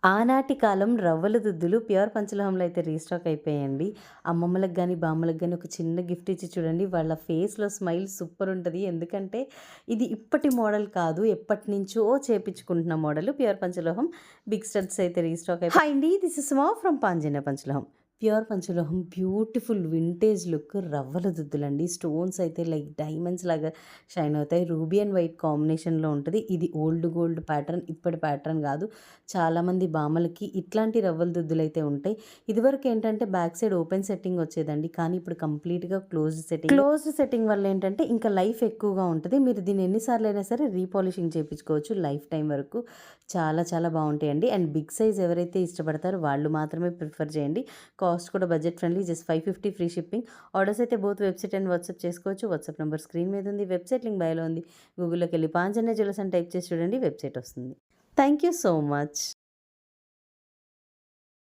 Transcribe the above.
ఆనాటి కాలం రవ్వల దుద్దులు ప్యూర్ పంచలోహంలో అయితే రీస్టాక్ అయిపోయాయండి. అమ్మమ్మలకు గాని, బామ్మలకు గాని ఒక చిన్న గిఫ్ట్ ఇచ్చి చూడండి. వాళ్ళ ఫేస్‌లో స్మైల్ సూపర్ ఉంటది. ఎందుకంటే ఇది ఇప్పటి మోడల్ కాదు. ఎప్పటినుంచో చేపించుకుంటున్న మోడల్ ప్యూర్ పంచలోహం బిగ్ స్టడ్స్ అయితే రీస్టాక్ అయిపోయాయి. హాయ్ అండి. This is Suma from Panchajanya Panchaloham. Pure పంచలోహం బ్యూటిఫుల్ వింటేజ్ లుక్ రవ్వల దుద్దులండి. స్టోన్స్ అయితే లైక్ డైమండ్స్ లాగా షైన్ అవుతాయి. రూబీ అండ్ వైట్ కాంబినేషన్‌లో ఉంటది. ఇది ఓల్డ్ గోల్డ్ ప్యాటర్న్, ఇప్పటి ప్యాటర్న్ గాదు. చాలామంది భామలకి ఇట్లాంటి రవ్వల దుద్దులైతే ఉంటాయి. ఇదివరకు ఏంటంటే బ్యాక్ సైడ్ ఓపెన్ సెట్టింగ్ వచ్చేదండి. కానీ ఇప్పుడు కంప్లీట్‌గా క్లోజ్డ్ సెట్టింగ్. క్లోజ్డ్ సెట్టింగ్ వల్ల ఏంటంటే ఇంకా లైఫ్ ఎక్కువగా ఉంటది. మీరు దీన్ని ఎన్ని సార్లైనా సరే రీపాలిషింగ్ చేపించుకోవచ్చు లైఫ్ టైం వరకు. చాలా చాలా బావుంటాయండి. అండ్ బిగ్ సైజ్ ఎవరైతే ఇష్టపడతారో వాళ్ళు మాత్రమే ప్రిఫర్ చేయండి. కాస్ట్ కూడా budget friendly, just 550 free shipping. Orders అయితే బోత్ వెబ్సైట్ అండ్ వాట్సాప్ చేసుకోవచ్చు. వాట్సాప్ నెంబర్ స్క్రీన్ మీద ఉంది. వెబ్సైట్ లింక్ బయోలో ఉంది. గూగుల్‌లోకి వెళ్ళి పాంజన్య జ్యువెలర్స్ అని టైప్ చేసి చూడండి, వెబ్సైట్ వస్తుంది. Thank you so much.